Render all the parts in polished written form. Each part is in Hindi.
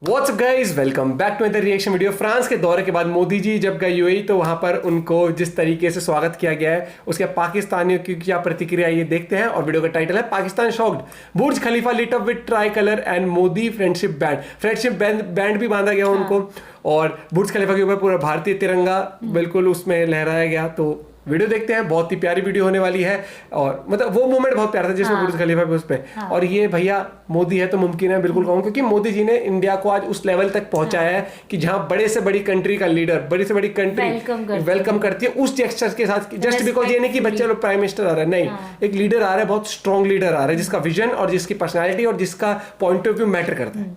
WhatsApp guys, welcome back to other reaction video. France के दौरे के बाद मोदी जी जब गए यूएई तो वहां पर उनको जिस तरीके से स्वागत किया गया है उसके पाकिस्तानियों की क्या प्रतिक्रिया ये देखते हैं। और वीडियो का टाइटल है Pakistan shocked, Burj Khalifa lit up with tricolour and Modi friendship band भी बांधा गया उनको। और बुर्ज खलीफा के ऊपर पूरा भारतीय तिरंगा बिल्कुल उसमें लहराया गया। तो वीडियो देखते हैं, बहुत ही प्यारी वीडियो होने वाली है। और मतलब वो मोमेंट बहुत प्यारा था जिसमें बुर्ज खलीफा पे उस पे और ये भैया मोदी है तो मुमकिन है, बिल्कुल कहूँ, क्योंकि मोदी जी ने इंडिया को आज उस लेवल तक पहुंचाया है कि जहां बड़े से बड़ी कंट्री का लीडर, बड़ी से बड़ी कंट्री वेलकम करती है उस जेस्चर के साथ। जस्ट बिकॉज ये नहीं कि बच्चे लोग प्राइम मिनिस्टर आ रहा है, नहीं, एक लीडर आ रहा है, बहुत स्ट्रॉन्ग लीडर आ रहा है जिसका विजन और जिसकी पर्सनैलिटी और जिसका पॉइंट ऑफ व्यू मैटर करता है।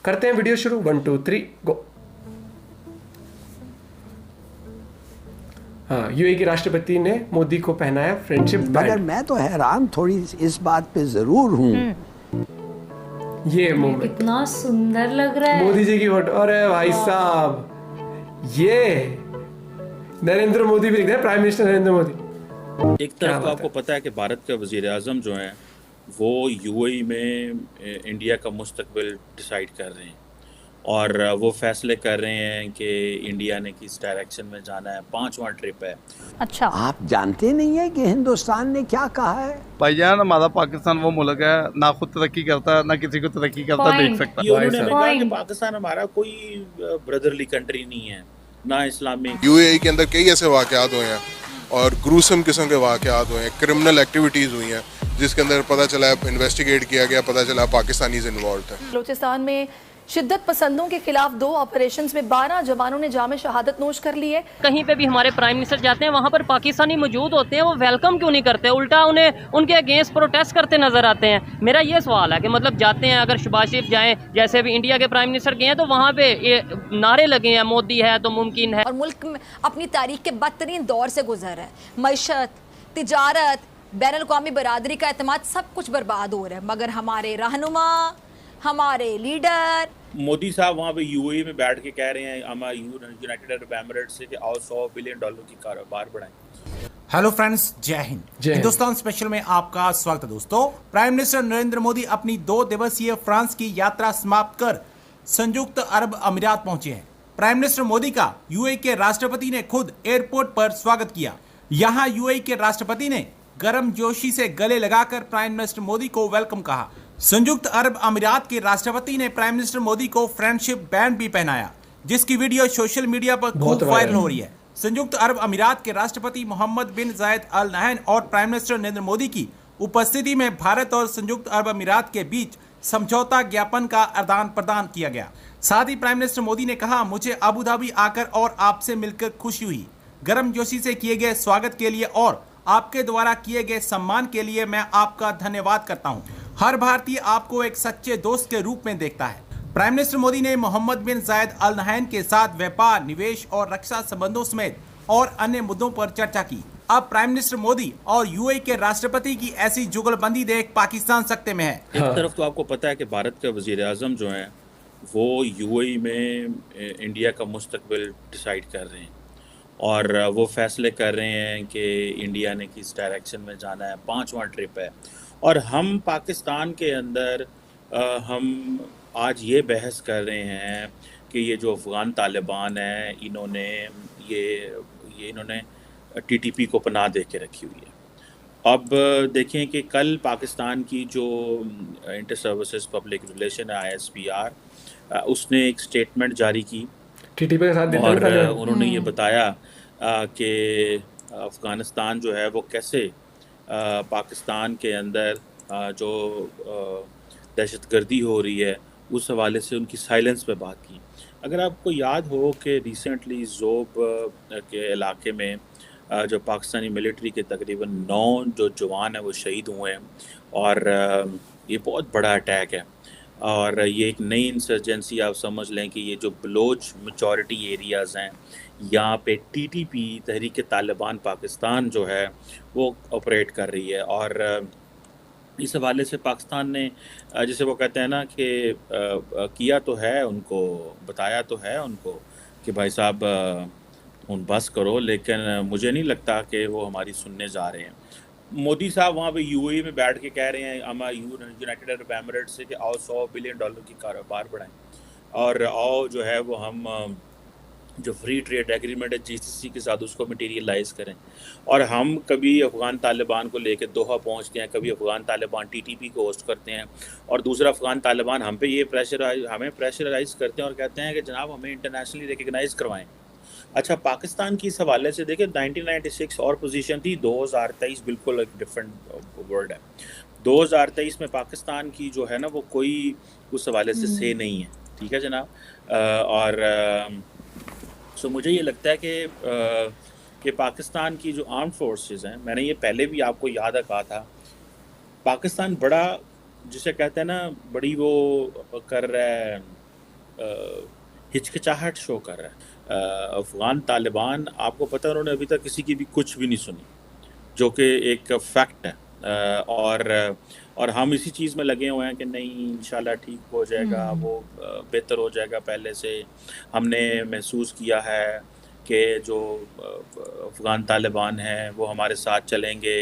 करते हैं वीडियो शुरू, 1 2 3 गो। हाँ, यूएई के राष्ट्रपति ने मोदी को पहनाया फ्रेंडशिप बैंड। मगर मैं तो हैरान थोड़ी इस बात पे जरूर हूँ। ये मोमेंट कितना सुंदर लग रहा है मोदी जी की फोटो। अरे भाई साहब, ये नरेंद्र मोदी भी लिख रहे हैं, प्राइम मिनिस्टर नरेंद्र मोदी। एक तरफ तो आपको पता है कि भारत के वजीर आज़म जो हैं वो यूएई में इंडिया का मुस्तकबिल डिसाइड कर रहे हैं और वो फैसले कर रहे हैं कि इंडिया ने किस डायरेक्शन में जाना है। 5वां ट्रिप है। अच्छा, आप जानते नहीं है कि हिंदुस्तान ने क्या कहा है? भाईजान, हमारा पाकिस्तान वो मुल्क है ना खुद तरक्की करता ना किसी को तरक्की करता देख सकता। ये उन्होंने हमें कहा कि पाकिस्तान हमारा कोई ब्रदरली कंट्री नहीं है, ना इस्लामिक। यूएई के अंदर कई ऐसे वाकयात हुए हैं और ग्रूसम किस्म के वाकयात हुए हैं, क्रिमिनल एक्टिविटीज़ हुई हैं जिसके अंदर पता चला, इन्वेस्टिगेट किया गया, पता चला पाकिस्तानीज इन्वॉल्व थे। बलूचिस्तान में शिद्दत पसंदों के खिलाफ 2 ऑपरेशंस में 12 जवानों ने जाम शहादत नोश कर ली है। कहीं पे भी हमारे प्राइम मिनिस्टर जाते हैं वहाँ पर पाकिस्तानी मौजूद होते हैं, वो वेलकम क्यों नहीं करते, उल्टा उन्हें उनके अगेंस्ट प्रोटेस्ट करते नजर आते हैं। मेरा ये सवाल है कि मतलब जाते हैं, अगर शहबाज शरीफ जाएं, जैसे अभी इंडिया के प्राइम मिनिस्टर गए हैं, तो वहाँ पे ये नारे लगे हैं मोदी है तो मुमकिन है। और मुल्क में अपनी तारीख के बदतरीन दौर से गुजर है। मईशत, तिजारत, बैन अल-अक़वामी बरादरी का एतमाद सब कुछ बर्बाद हो रहा है, मगर हमारे रहनुमा, हमारे लीडर मोदी साहब वहाँ पे यूएई में बैठ के कह रहे हैं यूनाइटेड अरब एमिरेट्स से कि आओ $100 बिलियन की कारोबार बढ़ाएं। हेलो फ्रेंड्स, जय हिंद। हिंदुस्तान स्पेशल में आपका स्वागत है दोस्तों। प्राइम मिनिस्टर नरेंद्र मोदी अपनी 2 दिवसीय फ्रांस की यात्रा समाप्त कर संयुक्त अरब अमीरात पहुंचे हैं। प्राइम मिनिस्टर मोदी का यूएई के राष्ट्रपति ने खुद एयरपोर्ट पर स्वागत किया। यहाँ यूएई के राष्ट्रपति ने गर्मजोशी से गले लगाकर प्राइम मिनिस्टर मोदी को वेलकम कहा। संयुक्त अरब अमीरात के राष्ट्रपति ने प्राइम मिनिस्टर मोदी को फ्रेंडशिप बैंड भी पहनाया, जिसकी वीडियो सोशल मीडिया पर खूब वायरल हो रही है। संयुक्त अरब अमीरात के राष्ट्रपति मोहम्मद बिन जायद अल नहयान और प्राइम मिनिस्टर नरेंद्र मोदी की उपस्थिति में भारत और संयुक्त अरब अमीरात के बीच समझौता ज्ञापन का आदान प्रदान किया गया। साथ ही प्राइम मिनिस्टर मोदी ने कहा, मुझे अबू धाबी आकर और आपसे मिलकर खुशी हुई। गर्मजोशी से किए गए स्वागत के लिए और आपके द्वारा किए गए सम्मान के लिए मैं आपका धन्यवाद करता हूं। हर भारतीय आपको एक सच्चे दोस्त के रूप में देखता है। प्राइम मिनिस्टर मोदी ने मोहम्मद बिन जायद अल नहयान के साथ व्यापार, निवेश और रक्षा संबंधों समेत और अन्य मुद्दों पर चर्चा की। अब प्राइम मिनिस्टर मोदी और यूएई के राष्ट्रपति की ऐसी जुगलबंदी देख पाकिस्तान सकते में है। एक तरफ तो आपको पता है कि भारत के वजीर आज़म जो हैं वो यूएई में इंडिया का मुस्तकबिल डिसाइड कर रहे हैं और वो फैसले कर रहे हैं कि इंडिया ने किस डायरेक्शन में जाना है। 5वां ट्रिप है और हम पाकिस्तान के अंदर हम आज ये बहस कर रहे हैं कि ये जो अफ़गान तालिबान हैं, इन्होंने टीटीपी को पनाह दे के रखी हुई है। अब देखें कि कल पाकिस्तान की जो इंटर सर्विसेज पब्लिक रिलेशन है ISPR, उसने एक स्टेटमेंट जारी की टीटीपी के साथ और उन्होंने ये बताया कि अफ़गानिस्तान जो है वो कैसे पाकिस्तान के अंदर जो दहशतगर्दी हो रही है उस हवाले से उनकी साइलेंस पे बात की। अगर आपको याद हो कि रिसेंटली ज़ोब के इलाके में जो पाकिस्तानी मिलिट्री के तकरीबन 9 जो जवान हैं वो शहीद हुए हैं और ये बहुत बड़ा अटैक है और ये एक नई इंसर्जेंसी आप समझ लें कि ये जो बलोच मेजॉरिटी एरियाज़ हैं यहाँ पे टीटीपी तहरीक तालिबान पाकिस्तान जो है वो ऑपरेट कर रही है। और इस हवाले से पाकिस्तान ने जैसे वो कहते हैं ना कि किया तो है, उनको बताया तो है उनको कि भाई साहब उन बस करो, लेकिन मुझे नहीं लगता कि वो हमारी सुनने जा रहे हैं। मोदी साहब वहाँ पे यूएई में बैठ के कह रहे हैं यूनाइटेड अरब एमिरेट्स से कि आओ $100 बिलियन की कारोबार बढ़ाएं। और आओ जो है वो हम जो फ्री ट्रेड एग्रीमेंट है जीसीसी के साथ उसको मटेरियलाइज करें। और हम कभी अफ़गान तालिबान को लेकर दोहा पहुंचते हैं, कभी अफ़गान तालिबान टीटीपी को होस्ट करते हैं, और दूसरा अफ़गान तालिबान हम पे ये हमें प्रेशराइज करते हैं और कहते हैं कि जनाब हमें इंटरनेशनली रिकगनाइज़ करवाएं। अच्छा, पाकिस्तान की इस हवाले से देखें 1996 और पोजीशन थी, 2023 बिल्कुल एक डिफरेंट वर्ल्ड है। 2023 में पाकिस्तान की जो है ना वो कोई उस हवाले से नहीं है, ठीक है जनाब। और सो मुझे ये लगता है कि पाकिस्तान की जो आर्म फोर्सेस हैं, मैंने ये पहले भी आपको याद कहा था, पाकिस्तान बड़ा जिसे कहते हैं ना बड़ी वो कर रहा है, हिचकिचाहट शो कर रहा है। अफ़गान तालिबान आपको पता है उन्होंने अभी तक किसी की भी कुछ भी नहीं सुनी, जो कि एक फैक्ट है। और हम इसी चीज़ में लगे हुए हैं कि नहीं इंशाल्लाह ठीक हो जाएगा, वो बेहतर हो जाएगा पहले से। हमने महसूस किया है कि जो अफ़गान तालिबान हैं वो हमारे साथ चलेंगे,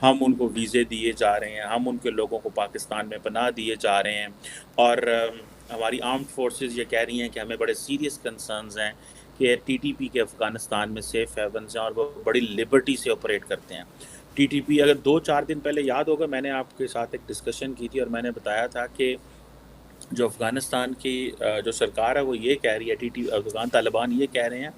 हम उनको वीज़े दिए जा रहे हैं, हम उनके लोगों को पाकिस्तान में पनाह दिए जा रहे हैं। और हमारी आर्म्ड फोर्सेस ये कह रही हैं कि हमें बड़े सीरियस कंसर्न्स हैं कि टीटीपी के अफ़गानिस्तान में सेफ़ हेवन्स हैं और वो बड़ी लिबर्टी से ऑपरेट करते हैं। टीटीपी अगर 2-4 दिन पहले याद होगा मैंने आपके साथ एक डिस्कशन की थी और मैंने बताया था कि जो अफ़गानिस्तान की जो सरकार है वो ये कह रही है, अफ़गान तालिबान ये कह रहे हैं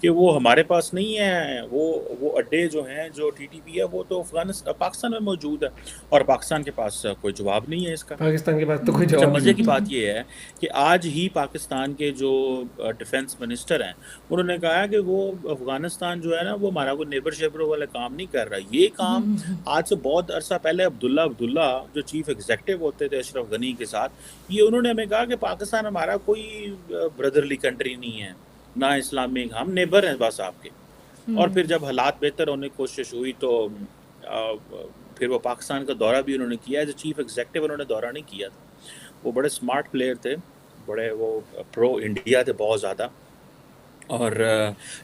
कि वो हमारे पास नहीं है, वो अड्डे जो हैं जो टीटीपी है वो तो पाकिस्तान में मौजूद है, और पाकिस्तान के पास कोई जवाब नहीं है इसका। पाकिस्तान के पास तो कोई जवाब नहीं। मज़े की बात ये है कि आज ही पाकिस्तान के जो डिफेंस मिनिस्टर हैं उन्होंने कहा है कि वो अफ़गानिस्तान जो है ना वो हमारा कोई नेबर शेबर वाला काम नहीं कर रहा। ये काम आज से बहुत अरसा पहले अब्दुल्ला जो चीफ एग्जीक्यूटिव होते थे अशरफ गनी के साथ, ये उन्होंने हमें कहा कि पाकिस्तान हमारा कोई ब्रदरली कंट्री नहीं है, ना इस्लामिक, हम नेबर हैं बस आपके। और फिर जब हालात बेहतर होने की कोशिश हुई तो फिर वो पाकिस्तान का दौरा भी उन्होंने किया। एज ए चीफ एग्जीक्यूटिव उन्होंने दौरा नहीं किया था। वो बड़े स्मार्ट प्लेयर थे, बड़े वो प्रो इंडिया थे बहुत ज़्यादा। और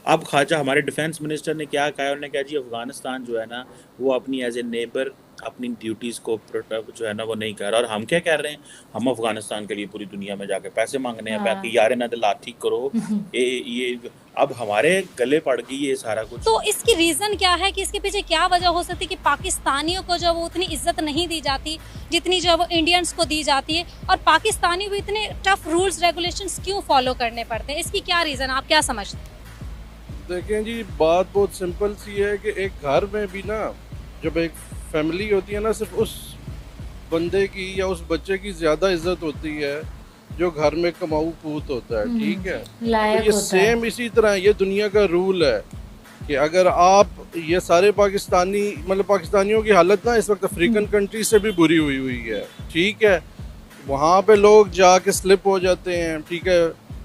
अब ख्वाजा हमारे डिफेंस मिनिस्टर ने क्या कहा, उन्होंने कहा जी अफ़गानिस्तान जो है ना वो अपनी एज ए नेबर अपनी ड्यूटीज़ को जो है ना वो नहीं कर रहा। और हम क्या कह रहे हैं, हम अफ़गानिस्तान के लिए पूरी दुनिया में जाके पैसे मांगने हैं, बाकी यार ना दिला ठीक करो, ये अब हमारे गले पड़ गई ये सारा कुछ। तो इसकी रीज़न क्या है कि इसके पीछे क्या वजह हो सकती है कि पाकिस्तानियों को जो वो उतनी इज्जत नहीं दी जाती जितनी जो वो इंडियंस को दी जाती है, और पाकिस्तानी भी इतने टफ रूल्स रेगुलेशंस क्यों फॉलो करने पड़ते हैं? इसकी क्या रीज़न, आप क्या समझते हैं? देखें जी, बात बहुत सिंपल सी है कि एक घर में भी ना जब एक फैमिली होती है ना, सिर्फ उस बंदे की या उस बच्चे की ज़्यादा इज्जत होती है जो घर में कमाऊ पूत होता है, ठीक है। तो ये सेम इसी तरह ये दुनिया का रूल है कि अगर आप ये सारे पाकिस्तानी मतलब पाकिस्तानियों की हालत ना इस वक्त अफ्रीकन कंट्री से भी बुरी हुई है, ठीक है। वहाँ पे लोग जाके स्लिप हो जाते हैं, ठीक है।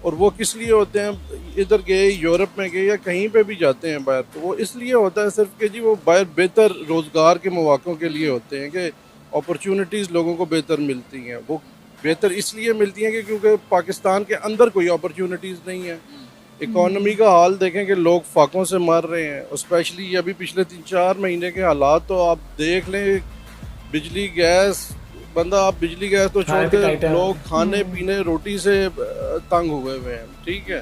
और वो किस लिए होते हैं, इधर गए यूरोप में गए या कहीं पे भी जाते हैं बाहर, तो वो इसलिए होता है सिर्फ कि जी वो बाहर बेहतर रोज़गार के मौक़ों के लिए होते हैं कि अपॉर्चुनिटीज़ लोगों को बेहतर मिलती हैं। वो बेहतर इसलिए मिलती हैं कि क्योंकि पाकिस्तान के अंदर कोई अपॉर्चुनिटीज़ नहीं है। इकॉनमी का हाल देखें कि लोग फाकों से मर रहे हैं, स्पेशली अभी पिछले 3-4 महीने के हालात तो आप देख लें। बिजली गैस बंदा, आप बिजली गैस तो छोड़ के लोग खाने पीने रोटी से तंग हुए हुए हैं, ठीक है।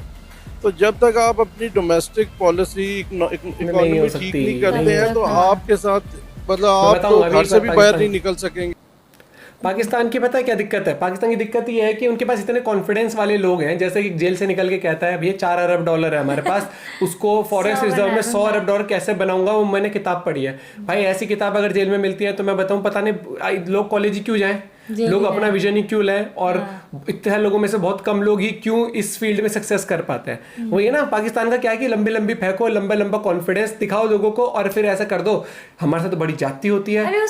तो जब तक आप अपनी डोमेस्टिक पॉलिसी इकोनॉमी ठीक नहीं करते हैं तो आपके साथ मतलब आप तो घर से भी बाहर नहीं निकल सकेंगे। पाकिस्तान की पता है क्या दिक्कत है? पाकिस्तान की दिक्कत ये है कि उनके पास इतने कॉन्फिडेंस वाले लोग हैं, जैसे कि जेल से निकल के कहता है भैया 4 अरब डॉलर है हमारे पास, उसको फॉरेस्ट रिजर्व में 100 अरब डॉलर कैसे बनाऊंगा, वो मैंने किताब पढ़ी है। भाई ऐसी किताब अगर जेल में मिलती है तो मैं बताऊं पता नहीं लोग कॉलेज ही क्यों जाएं, लोग अपना विजन ही क्यों लें, और इतने लोगों में से बहुत कम लोग ही क्यों इस फील्ड में सक्सेस कर पाते हैं। वही है ना, पाकिस्तान का क्या है कि लंबी लंबी फेंको, लंबा लंबा कॉन्फिडेंस दिखाओ लोगों को और फिर ऐसा कर दो हमारे साथ तो बड़ी जाती होती है। अरे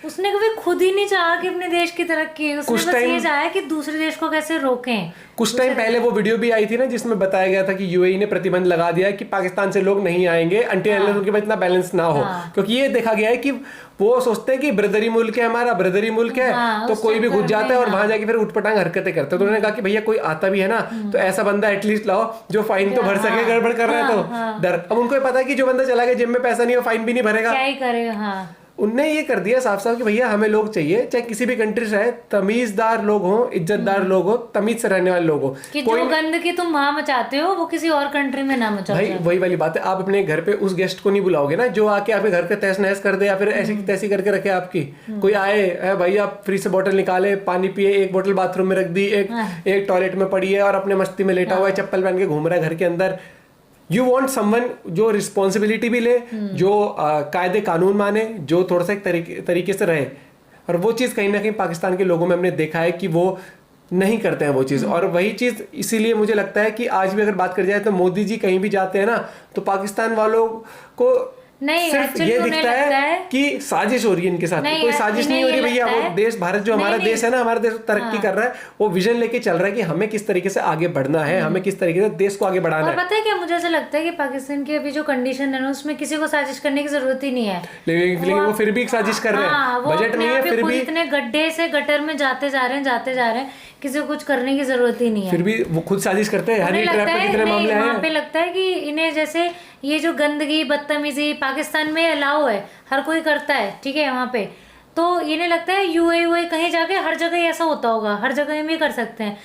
उसने कभी खुद ही नहीं चाहा कि अपने देश की तरक्की, उसने बस ये चाहा कि दूसरे देश को कैसे रोकें। कुछ टाइम पहले वो वीडियो भी आई थी ना जिसमें बताया गया था कि यूएई ने प्रतिबंध लगा दिया कि पाकिस्तान से लोग नहीं आएंगे अनटिल उनके पास इतना बैलेंस ना हो, क्योंकि ये देखा गया है कि वो सोचते हैं कि ब्रदरी मुल्क है, हमारा ब्रदरी मुल्क है, तो कोई भी घुस जाता है और वहां जाके फिर उठपटांग हरकतें करते हैं। तो उन्होंने कहा कि भैया कोई आता भी है ना तो ऐसा बंदा एटलीस्ट लाओ जो फाइन तो भर सके, गड़बड़ कर रहे हैं तो डर। अब उनको पता है कि जो बंदा चला गया जेब में पैसा नहीं हो फाइन भी नहीं भरेगा, क्या ही करेगा। उनने ये कर दिया साफ साफ कि भैया हमें लोग चाहिए, चाहे किसी भी कंट्री से है, तमीजदार लोग हो, इज्जतदार लोग हो, तमीज से रहने वाले लोग हो। कि जो गंदगी तुम वहां मचाते हो वो किसी और कंट्री में ना मचाओ। भाई वही वाली बात है, आप अपने घर पे उस गेस्ट को नहीं बुलाओगे ना जो आके आपके घर का तहस नहस कर दे या फिर ऐसी तैसी करके रखे आपकी। कोई आए भाई आप फ्री से बोतल निकाले, पानी पिए, एक बोतल बाथरूम में रख दी, एक टॉयलेट में पड़ी है और अपने मस्ती में लेटा हुआ है, चप्पल पहन के घूम रहा है घर के अंदर। यू वॉन्ट समवन जो रिस्पॉन्सिबिलिटी भी ले, जो कायदे कानून माने, जो थोड़ा सा एक तरीके से रहे। और वो चीज़ कहीं ना कहीं पाकिस्तान के लोगों में हमने देखा है कि वो नहीं करते हैं वो चीज़। और वही चीज़ इसीलिए मुझे लगता है कि आज भी अगर बात करी जाए तो मोदी जी कहीं भी जाते हैं ना तो पाकिस्तान वालों को नहीं, सिर्फ ये दिखता है कि साजिश हो रही है इनके साथ। कोई साजिश नहीं हो रही भैया, वो देश भारत जो हमारा देश है ना, हमारा देश तरक्की कर रहा है, वो विजन लेके चल रहा है कि हमें किस तरीके से आगे बढ़ना है, हमें किस तरीके से देश को आगे बढ़ाना है। और पता है क्या, मुझे ऐसा लगता है कि पाकिस्तान की अभी जो कंडीशन है ना उसमें किसी को साजिश करने की जरूरत ही नहीं है, लेकिन वो फिर भी साजिश कर रहे हैं। बजट नहीं है फिर भी इतने गड्ढे से गटर में जाते जा रहे हैं, किसी को कुछ करने की जरूरत ही नहीं है, फिर भी वो खुद साजिश करते हैं। हनी ट्रैप पे कितने मामले हैं। वहाँ पे लगता है कि इन्हें जैसे ये जो गंदगी बदतमीजी पाकिस्तान में अलाउ है, हर कोई करता है, ठीक है वहाँ पे, तो इन्हें लगता है यूएई कहीं जाके हर जगह ऐसा होता होगा, हर जगह भी कर सकते हैं।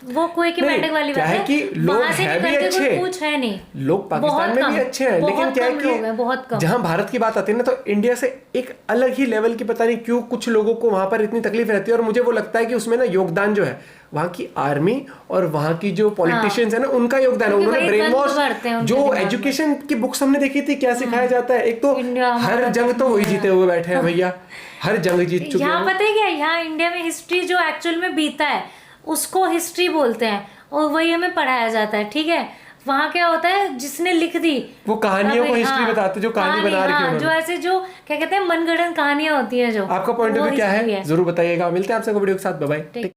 वो कोई की मैटिक वाली बात है कि लोग हैं भी अच्छे, कुछ है नहीं, लोग पाकिस्तान में भी अच्छे हैं, लेकिन क्या है कि जहां भारत की बात आती है ना तो इंडिया से एक अलग ही लेवल की, पता नहीं क्यों कुछ लोगों को वहां पर इतनी तकलीफ रहती है। और मुझे वो लगता है कि उसमें ना योगदान जो है वहां की आर्मी और वहां की जो पॉलिटिशियंस है ना उनका योगदान है। उन्होंने ब्रेन वॉश, जो एजुकेशन की बुक्स हमने देखी थी क्या सिखाया जाता है, एक तो हर जंग तो वही जीते हुए बैठे हैं भैया, हर जंग जीत चुके हैं। यहाँ पता है क्या, यहाँ इंडिया में हिस्ट्री जो एक्चुअल में बीता है उसको हिस्ट्री बोलते हैं और वही हमें पढ़ाया जाता है, ठीक है। वहाँ क्या होता है, जिसने लिख दी वो कहानियों को हिस्ट्री बताते, जो कहानी बना रखी है, जो ऐसे जो क्या कहते हैं मनगढ़ंत कहानियां होती है। जो आपका पॉइंट ऑफ व्यू क्या है जरूर बताइएगा। मिलते हैं आपसे वीडियो के साथ, बाय बाय।